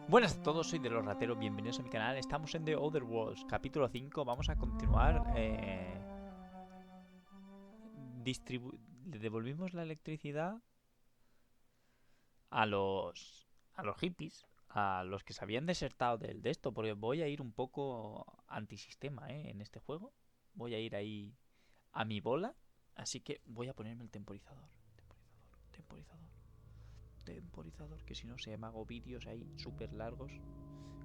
Buenas a todos, soy de los rateros, bienvenidos a mi canal. Estamos en The Other Worlds, capítulo 5. Vamos a continuar. Le devolvimos la electricidad a los hippies, a los que se habían desertado de esto, porque voy a ir un poco antisistema, en este juego. Voy a ir ahí a mi bola, así que voy a ponerme el temporizador. Temporizador, que si no se me hago vídeos ahí súper largos,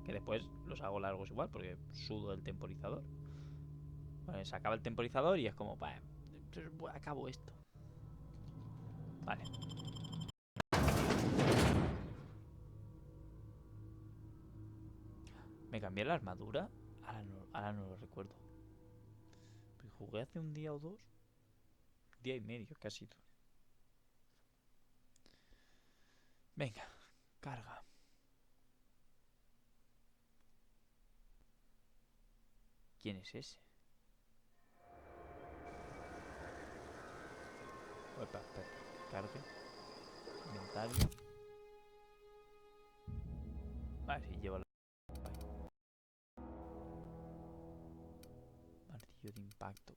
que después los hago largos igual porque sudo el temporizador. Vale, se acaba el temporizador y es como, vale, acabo esto. Vale. ¿Me cambié la armadura? Ahora no lo recuerdo. Jugué hace un día o dos. Día y medio casi. Venga, carga. ¿Quién es ese? Opa, espera. Cargue. Inventario. Vale, sí, llevo la... Martillo de impacto.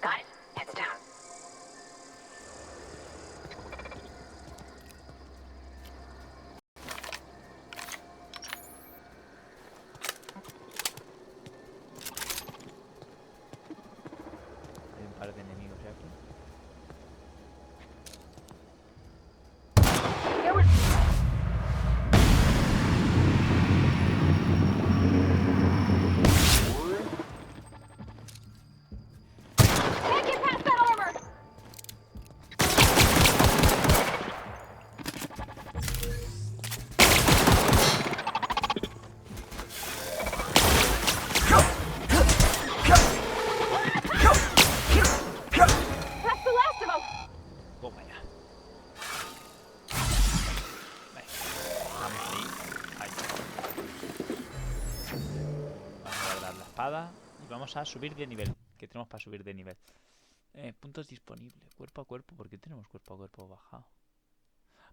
Got it. Heads down. Hay un par de enemigos aquí. There was... Can't get past that armor! That's the last of them! Toma ya. Venga, vamos ahí. Ahí. Vamos a guardar la espada y vamos a subir de nivel. ¿Qué tenemos para subir de nivel? Puntos disponibles. Cuerpo a cuerpo. ¿Por qué tenemos cuerpo a cuerpo bajado?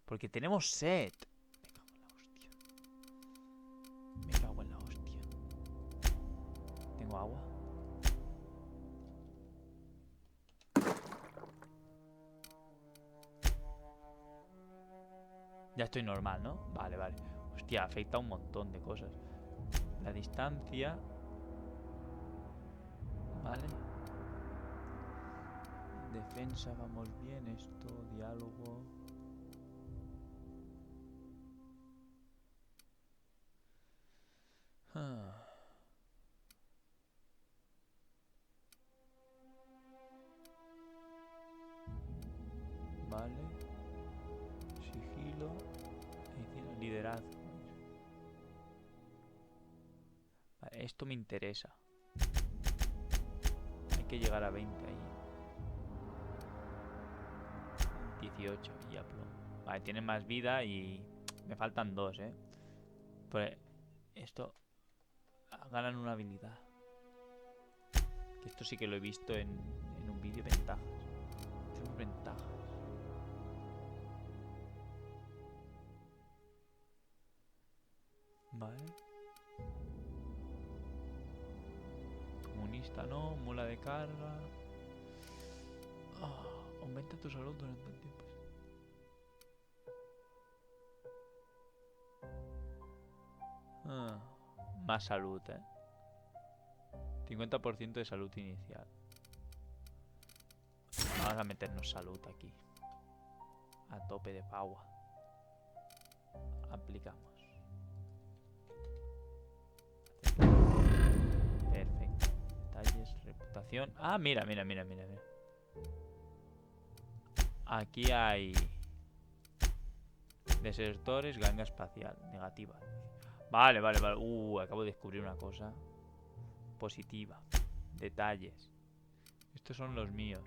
Porque tenemos set. Me cago en la hostia. ¿Tengo agua? Ya estoy normal, ¿no? Vale, vale. Hostia, afecta un montón de cosas. La distancia. Vale. Defensa, vamos bien. Esto, diálogo. Vale. Sigilo. Liderazgo. Vale, esto me interesa. Hay que llegar a 20 ahí. 18 y ya plomo. Vale, tiene más vida y me faltan dos, Pues esto ganan una habilidad. Que esto sí que lo he visto en un vídeo. Ventajas. Tenemos ventajas. Vale. Comunista no, mula de carga. Aumenta tu salud durante el tiempo. Más salud, 50% de salud inicial. Vamos a meternos salud aquí. A tope de power. Aplicamos. Perfecto. Detalles, reputación. Ah, mira. Aquí hay desertores, ganga espacial. Negativa. Vale. Acabo de descubrir una cosa positiva. Detalles. Estos son los míos.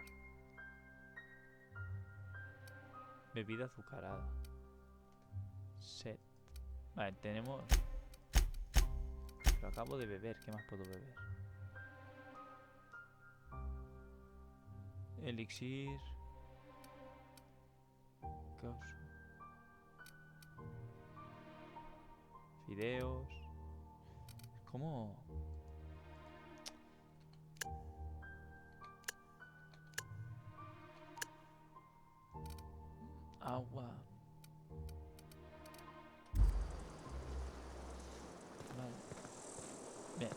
Bebida azucarada. Set. Vale, tenemos... Lo acabo de beber. ¿Qué más puedo beber? Elixir. Fideos. ¿Cómo? Agua. Vale. Bien.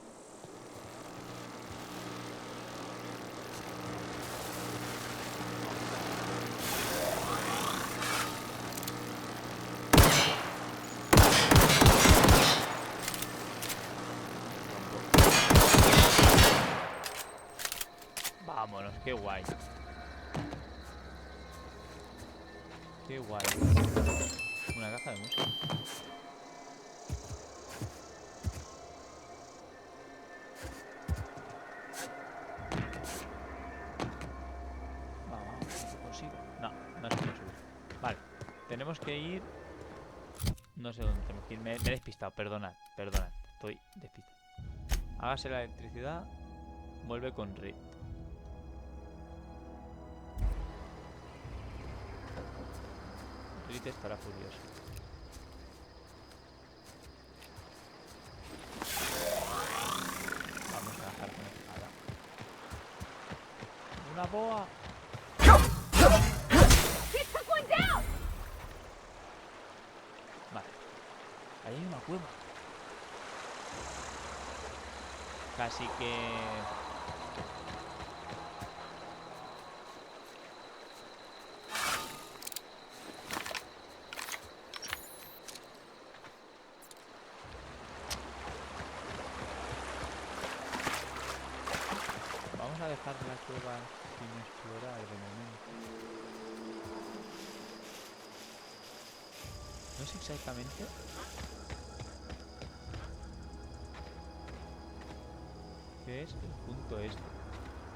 Vámonos, qué guay. Qué guay. Una caja de música. Vamos, ¿lo consigo? No, no se puede subir. Vale, tenemos que ir. No sé dónde tenemos que ir. Me he despistado, perdonad, perdonad. Estoy despistado. Hágase la electricidad. Vuelve con Reed. Reed estará furioso. Vamos a dejar conectada. ¡Una boa! He took one down! Vale. Ahí hay una cueva. Casi que... Vamos a dejar la cueva sin explorar de momento. No sé exactamente. ¿Qué es el punto este?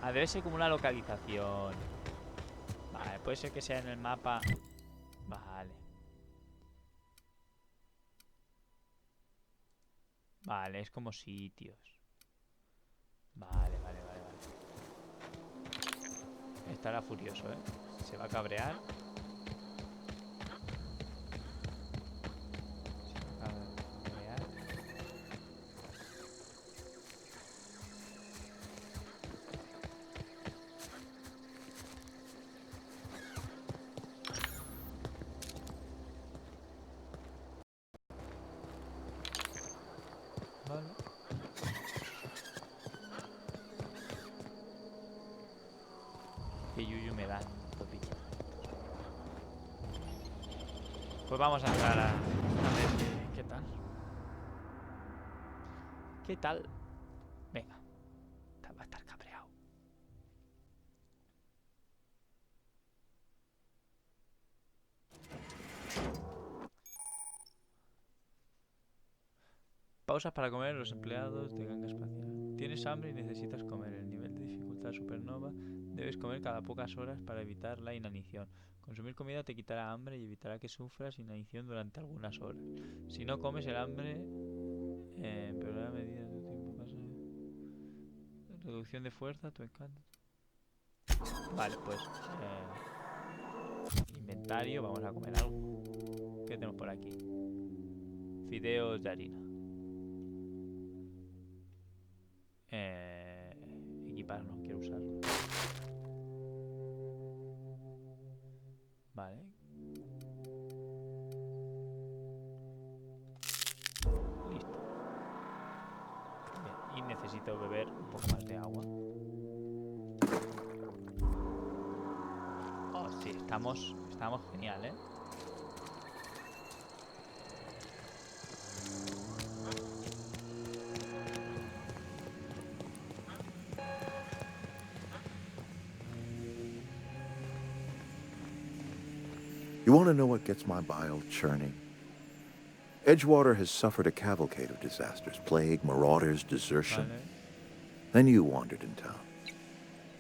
Ah, debe ser como una localización. Vale, puede ser que sea en el mapa. Vale. Vale, es como sitios. Vale, vale, vale, vale. Estará furioso, ¿eh? Se va a cabrear. Se va a cabrear. Vale. Que yuyu me dan topillo. Pues vamos a entrar a ver qué tal. ¿Qué tal? Venga. Va a estar cabreado. Pausas para comer los empleados de ganga espacial. Tienes hambre y necesitas comer. El nivel de dificultad supernova. Debes comer cada pocas horas para evitar la inanición. Consumir comida te quitará hambre y evitará que sufras inanición durante algunas horas. Si no comes, el hambre empeorará a medida de tu tiempo pasa. Reducción de fuerza, tu encanto. Vale, pues inventario, vamos a comer algo. ¿Qué tenemos por aquí? Fideos de harina. Equipar, no quiero usarlo. Vale. Listo. Bien, y necesito beber un poco más de agua. Oh, sí, estamos genial, ¿eh? You want to know what gets my bile churning? Edgewater has suffered a cavalcade of disasters, plague, marauders, desertion. Vale. Then you wandered in town.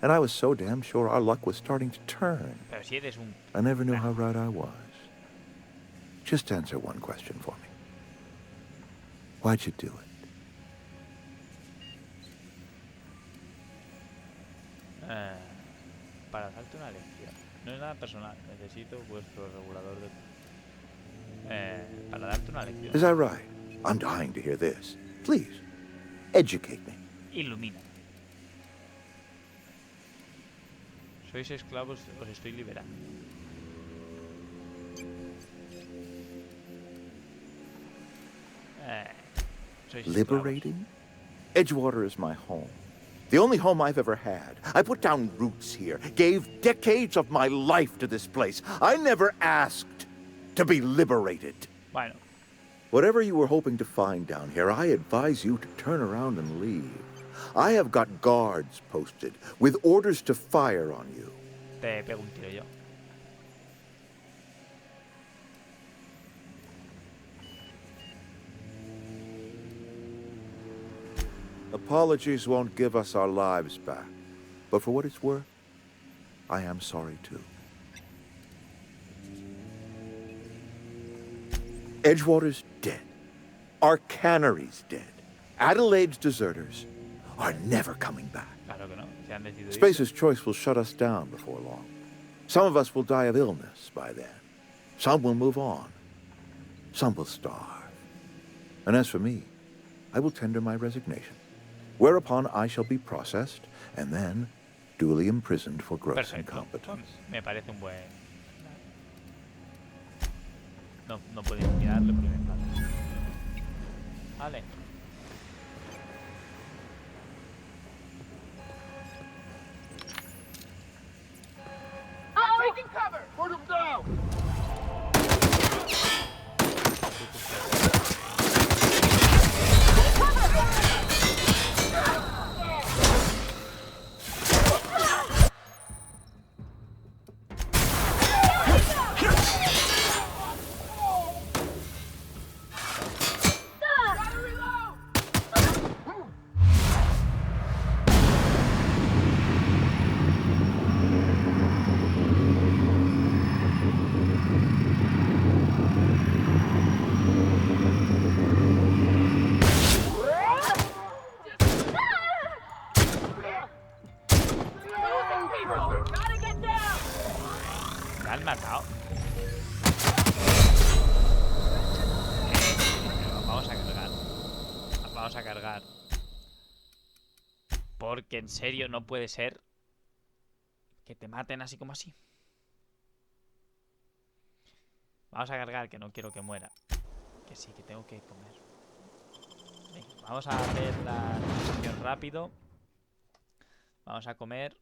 And I was so damn sure our luck was starting to turn. Pero si eres un... I never knew how right I was. Just answer one question for me. Why'd you do it? Para darte una lección. No es nada personal. Necesito vuestro regulador de... para darte una lección. Is that right? I'm dying to hear this. Please, educate me. Ilumina. Sois esclavos, os estoy liberando. Sois esclavos. Liberating? Edgewater is my home. The only home I've ever had. I put down roots here, gave decades of my life to this place. I never asked to be liberated. Bueno, Whatever you were hoping to find down here, I advise you to turn around and leave. I have got guards posted with orders to fire on you. te pego un tiro yo. Apologies won't give us our lives back. But for what it's worth, I am sorry too. Edgewater's dead. Our cannery's dead. Adelaide's deserters are never coming back. Claro que no, se han decidido irse. Spacer's Choice will shut us down before long. Some of us will die of illness by then. Some will move on. Some will starve. And as for me, I will tender my resignation. Whereupon I shall be processed and then duly imprisoned for gross Perfecto. incompetence. Me parece un buen... No podéis mirarle porque me mata. Vale. Oh! Taking cover! Put him down! Gotta reload! Losing people! Gotta get down! Me han matado. Vamos a cargar. Vamos a cargar. Porque en serio no puede ser que te maten así como así. Vamos a cargar, que no quiero que muera. Que sí, que tengo que comer. Venga, vamos a hacer la sesión rápido. Vamos a comer.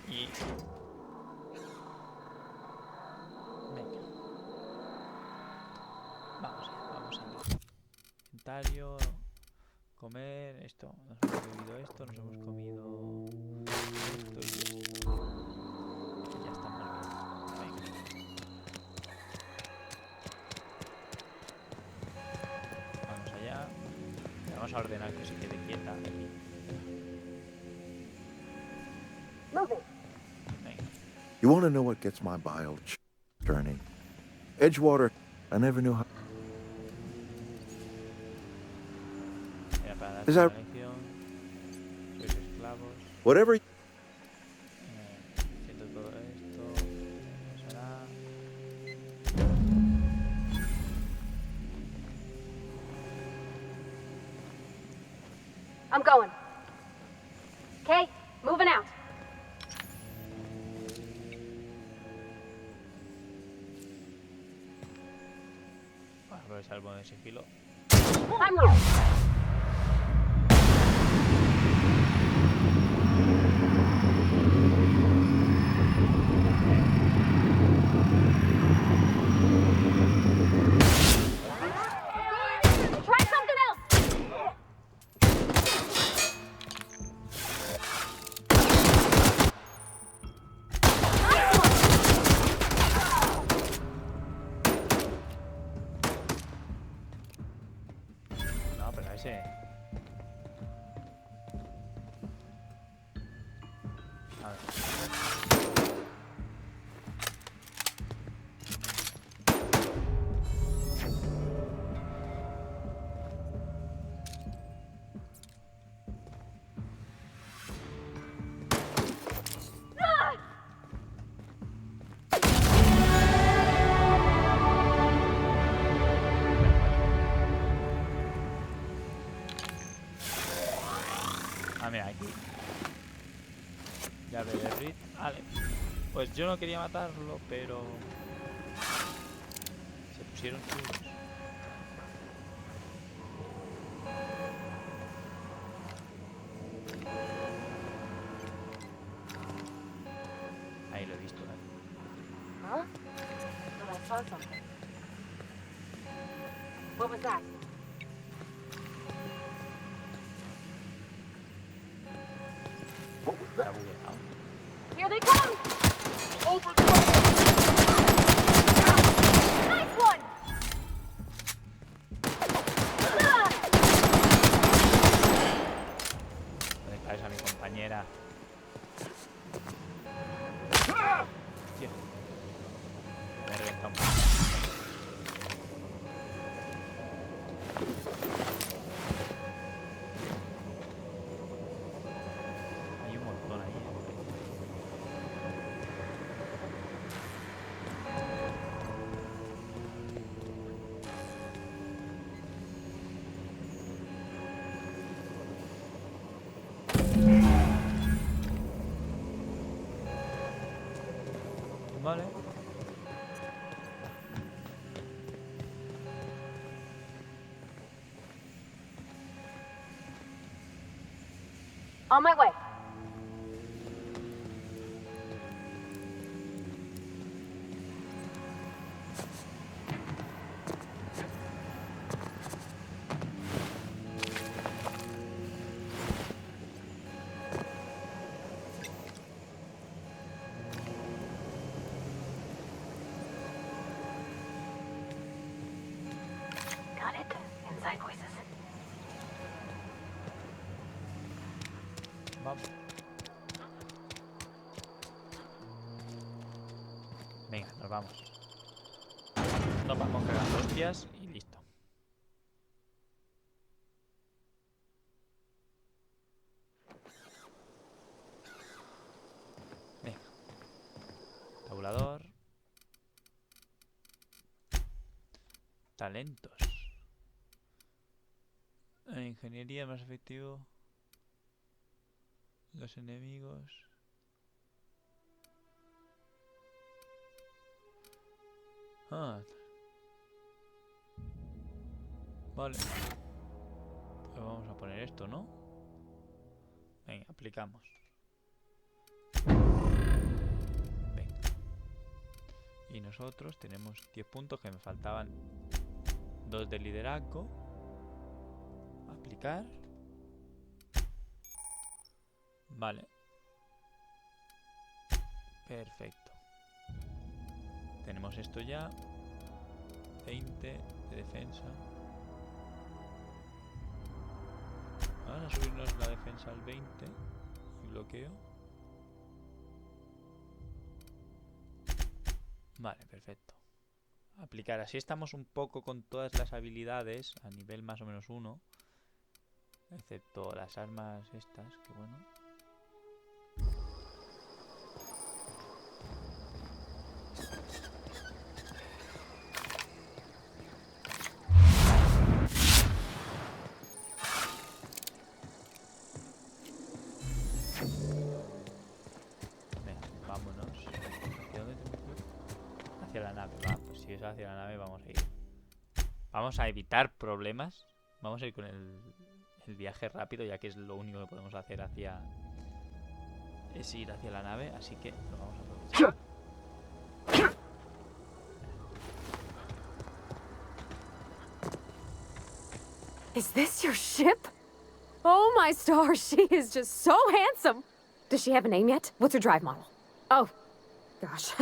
Y... venga. Vamos allá. Inventario. Comer. Esto. Nos hemos bebido esto. Nos hemos comido esto y esto. Y ya estamos bien. Venga. Vamos allá. Le vamos a ordenar que se quede quieta aquí. Moving. Venga. You want to know what gets my bile churning? Edgewater, I never knew how. Era para dar Is that- una lección. Sois esclavos. Whatever. Siento todo esto. Pasará. I'm going. Okay, moving out. Vamos a aprovechar el modo de sigilo. I'm ready. Try something else. No, pero ese. A ver. Pues yo no quería matarlo, pero... se pusieron suyos. Ahí lo he visto, ¿eh? Huh? Thought I saw something. What was that? Está bugueado. Here they come! Nice one! Ah! ¿Dónde caes a mi compañera? Tío. Me he reventado un poco. Hay un montón ahí, Vale. On my way. Got it. Inside voices. Vamos. Venga, nos vamos. Nos vamos cagando hostias y listo. Venga. Tabulador. Talentos. Ingeniería más efectivo. Los enemigos. Ah. Vale. Pues vamos a poner esto, ¿no? Venga, aplicamos. Venga. Y nosotros tenemos 10 puntos que me faltaban. 2 de liderazgo. Aplicar. Vale. Perfecto. Tenemos esto ya. 20 de defensa. Vamos a subirnos la defensa al 20. Y bloqueo. Vale, perfecto. Aplicar. Así estamos un poco con todas las habilidades a nivel más o menos 1. Excepto las armas estas, que bueno. Venga, vámonos. ¿Hacia dónde tengo que ir? Hacia la nave, va. Pues si es hacia la nave vamos a ir. Vamos a evitar problemas. Vamos a ir con el viaje rápido, ya que es lo único que podemos hacer hacia... es ir hacia la nave, así que lo vamos a aprovechar. Is this your ship? Oh my stars, she is just so handsome. Does she have a name yet? What's her drive model? Oh, gosh.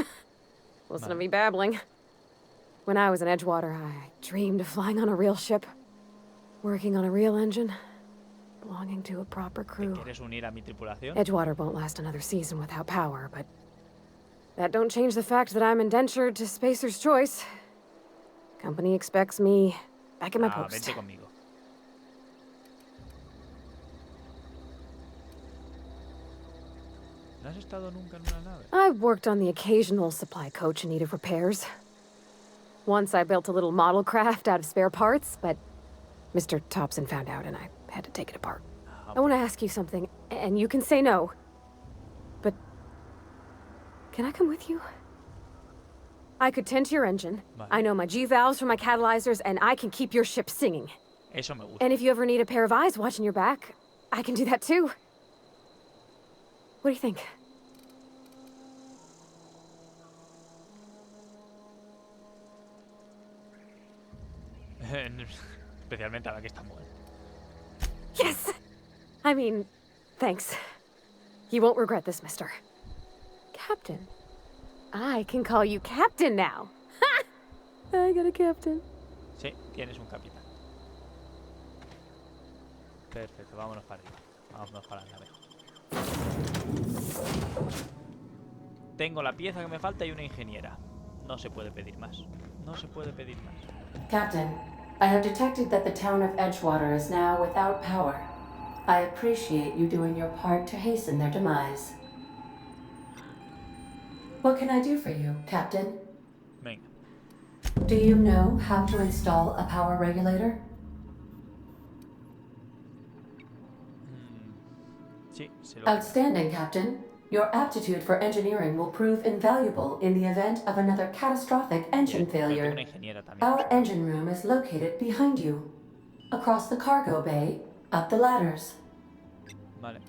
Listen to me babbling. When I was in Edgewater, I dreamed of flying on a real ship, working on a real engine, belonging to a proper ¿Te crew. quieres unir a mi tripulación? Edgewater won't last another season without power, but that don't change the fact that I'm indentured to Spacer's Choice. Company expects me back at my post. Vente conmigo. ¿No has estado nunca en una nave? I've worked on the occasional supply coach in need of repairs. Once I built a little model craft out of spare parts, but Mr. Thompson found out and I had to take it apart. I want to ask you something, and you can say no. But Can I come with you? I could tend to your engine. Vale. I know my G-valves for my catalyzers, and I can keep your ship singing. Eso me gusta. And if you ever need a pair of eyes watching your back, I can do that too. What do you think? Especialmente ahora que está muerto. Yes! I mean, thanks. You won't regret this, mister. Captain. I can call you Captain now. Ha! I got a captain. Sí, tienes un capitán. Perfecto, vámonos para arriba. Vámonos para la nave. Tengo la pieza que me falta y una ingeniera. No se puede pedir más. No se puede pedir más. Captain, I have detected that the town of Edgewater is now without power. I appreciate you doing your part to hasten their demise. What can I do for you, Captain? Venga. Do you know how to install a power regulator? Sí, se lo... Outstanding, Captain. Your aptitude for engineering will prove invaluable in the event of another catastrophic engine Tengo failure. una ingeniera también. Our engine room is located behind you. Across the cargo bay, up the ladders. Vale.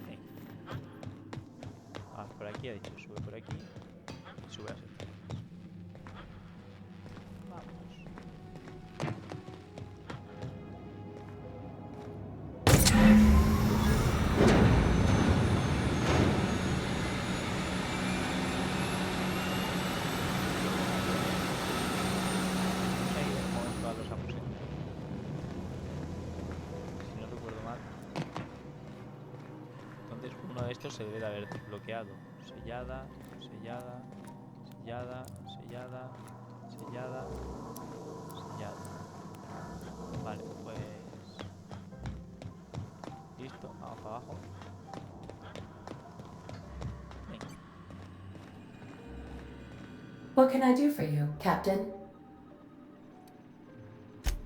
Sí. Ah, por aquí ha dicho, sube por aquí. Y sube así. Vamos. Ahí, de momento a los aposentos. Si no recuerdo mal. Entonces uno de estos se debe de haber desbloqueado. Sellada, sellada, sellada, sellada, sellada, sellada. Vale, pues... Listo, vamos para abajo. Venga. What can I do for you, Captain?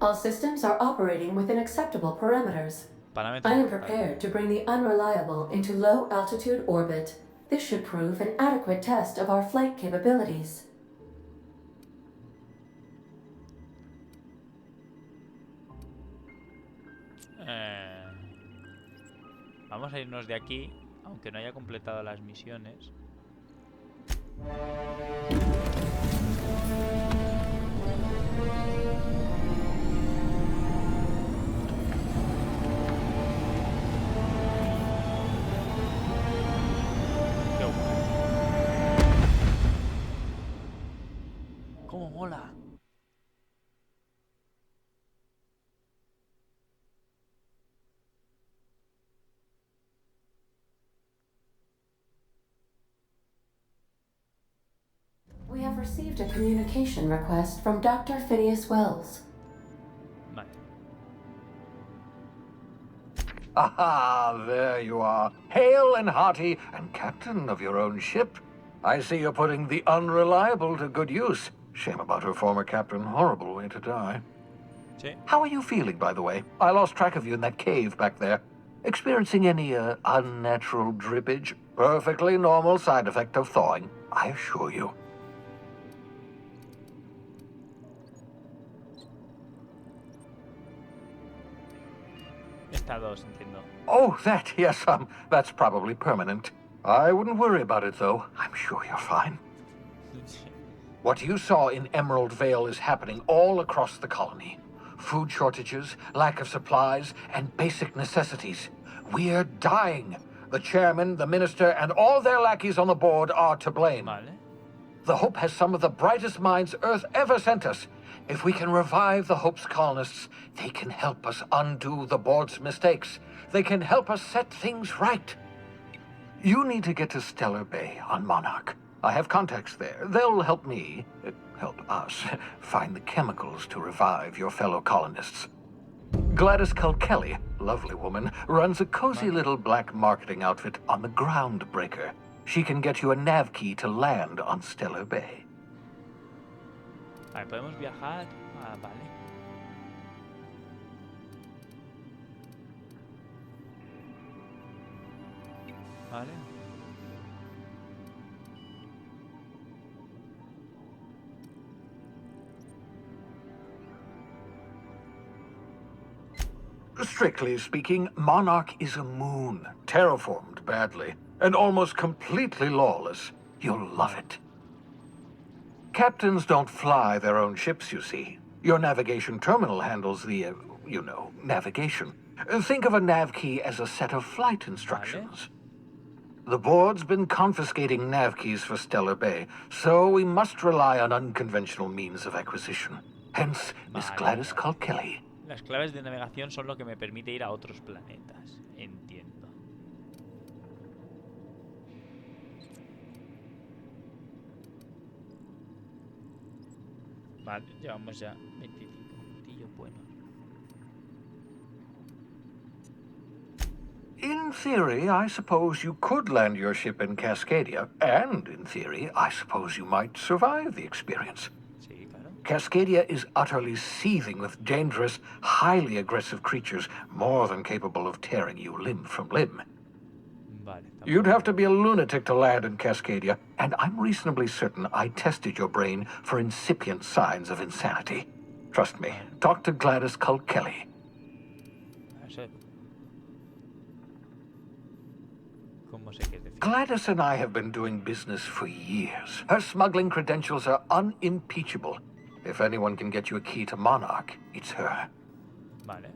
All systems are operating within acceptable parameters. Parámetros. I am Vale. prepared to bring the unreliable into low altitude orbit. This should prove an adequate test of our flight capabilities. Vamos a irnos de aquí, aunque no haya completado las misiones. Qué guay. ¡Cómo mola! We have received a communication request from Dr. Phineas Wells. Vale. Aha, there you are, hale and hearty, and captain of your own ship. I see you're putting the unreliable to good use. Shame about her former captain, horrible way to die. Sí. How are you feeling, by the way? I lost track of you in that cave back there. Experiencing any, unnatural drippage? Perfectly normal side effect of thawing, I assure you. Estados, entiendo. Oh, that, yes, that's probably permanent. I wouldn't worry about it, though. I'm sure you're fine. What you saw in Emerald Vale is happening all across the colony. Food shortages, lack of supplies, and basic necessities. We're dying. The chairman, the minister, and all their lackeys on the board are to blame. Vale. The Hope has some of the brightest minds Earth ever sent us. If we can revive the Hope's colonists, they can help us undo the board's mistakes. They can help us set things right. You need to get to Stellar Bay on Monarch. I have contacts there. They'll help me, help us, find the chemicals to revive your fellow colonists. Gladys Culkelly, lovely woman, runs a cozy little black marketing outfit on the Groundbreaker. She can get you a nav key to land on Stellar Bay. Vale, podemos viajar. Ah, vale. Vale. Strictly speaking, Monarch is a moon, terraformed badly, and almost completely lawless. You'll love it. Captains don't fly their own ships, you see. Your navigation terminal handles the, navigation. Think of a nav key as a set of flight instructions. The board's been confiscating nav keys for Stellar Bay, so we must rely on unconventional means of acquisition. Hence, Miss Vale. Gladys Kilkelly. Las claves de navegación son lo que me permite ir a otros planetas. Entiendo. Vale, llevamos ya 25 minutillos buenos. In theory, I suppose you could land your ship in Cascadia, and in theory, I suppose you might survive the experience. Sí, claro. Cascadia is utterly seething with dangerous, highly aggressive creatures more than capable of tearing you limb from limb. Vale. You'd have to be a lunatic to land in Cascadia, and I'm reasonably certain I tested your brain for incipient signs of insanity. Trust me, talk to Gladys Kilkelly. Eso. ¿Cómo sé que es decir? Gladys and I have been doing business for years. Her smuggling credentials are unimpeachable. If anyone can get you a key to Monarch, it's her. Vale.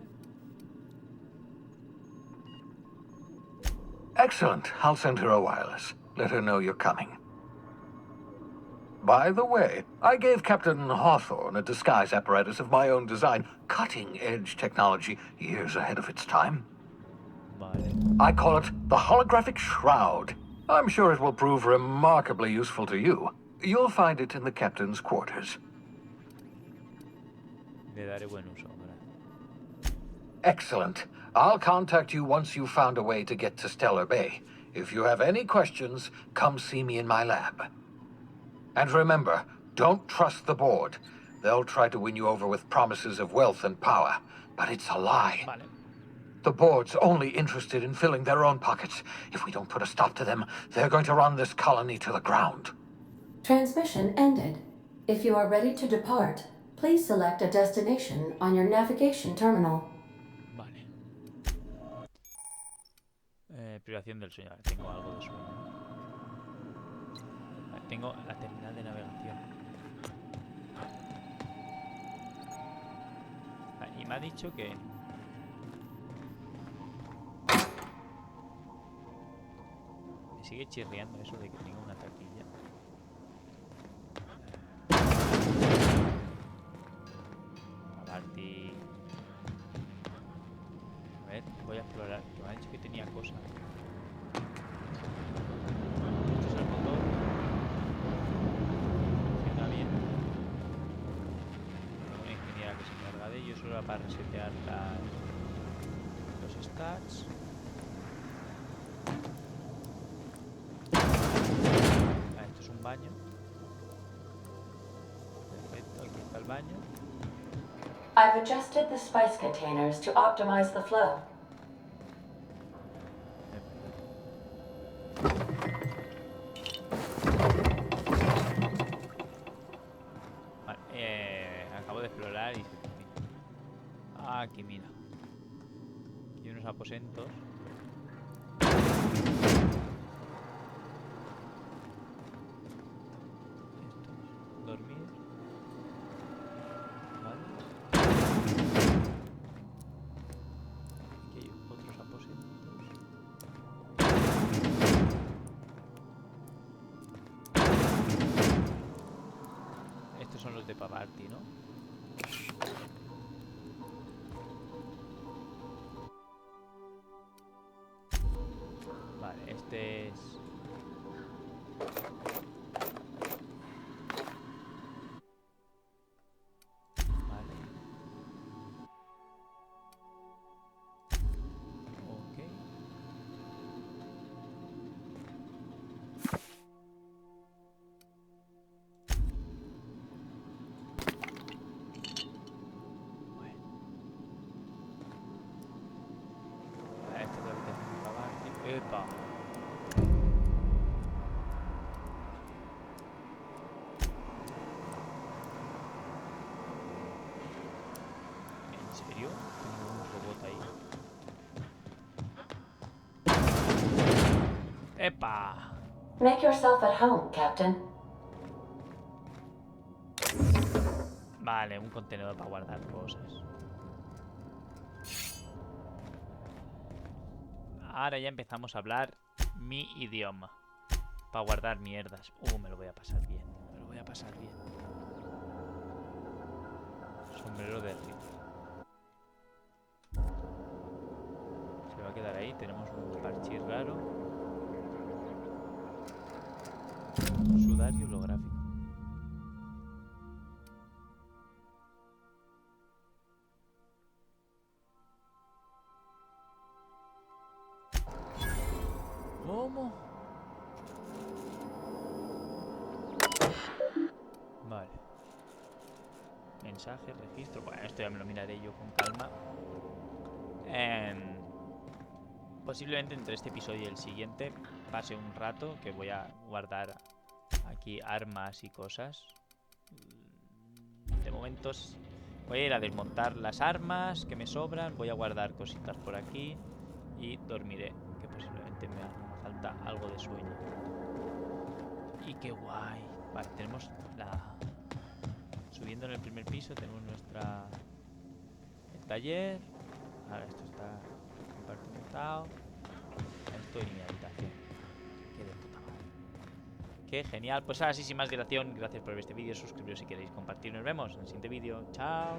Excellent. I'll send her a wireless. Let her know you're coming. By the way, I gave Captain Hawthorne a disguise apparatus of my own design, cutting-edge technology years ahead of its time. Vale. I call it the Holographic Shroud. I'm sure it will prove remarkably useful to you. You'll find it in the captain's quarters. Le daré buen uso, ¿verdad? Excellent. I'll contact you once you've found a way to get to Stellar Bay. If you have any questions, come see me in my lab. And remember, don't trust the board. They'll try to win you over with promises of wealth and power, but it's a lie. Vale. The board's only interested in filling their own pockets. If we don't put a stop to them, they're going to run this colony to the ground. Transmission ended. If you are ready to depart, please select a destination on your navigation terminal. Vale. Privación del sueño. Vale, tengo algo de sueño. Vale, tengo la terminal de navegación. Vale, y me ha dicho que... Me sigue chirriando eso de que tengo una taquilla. Abarti. A ver, voy a explorar. Que me ha dicho que tenía cosas. Esto es el motor. Funciona bien. Tengo una ingeniera que se encarga de ello. Solo para resetear los stats. Esto es un baño. Perfecto, aquí está el baño. I've adjusted the spice containers to optimize the flow. Vale, acabo de explorar y... Aquí, mira. Aquí hay unos aposentos. Estos, dormir. Vale. Aquí hay otros aposentos. Estos son los de Pavarti, ¿no? Vale, este es... Vale. Ok. ¡Epa! Make yourself at home, Captain. Vale, un contenedor para guardar cosas. Ahora ya empezamos a hablar mi idioma. Para guardar mierdas. Me lo voy a pasar bien. Me lo voy a pasar bien. Sombrero de rifle. Se va a quedar ahí. Tenemos un parchís raro. Sudario holográfico. ¿Cómo? Vale. Mensaje, registro. Bueno, esto ya me lo miraré yo con calma. Posiblemente entre este episodio y el siguiente pase un rato que voy a guardar aquí armas y cosas. De momentos voy a ir a desmontar las armas que me sobran. Voy a guardar cositas por aquí y dormiré, que posiblemente me haga falta algo de sueño. Y qué guay. Vale, tenemos la... Subiendo en el primer piso tenemos el taller. Ahora esto está compartimentado. Esto en mi habitación. Qué de puta madre. Qué genial. Pues ahora sí, sin más dilación, gracias por ver este vídeo. Suscribiros si queréis compartir. Nos vemos en el siguiente vídeo. Chao.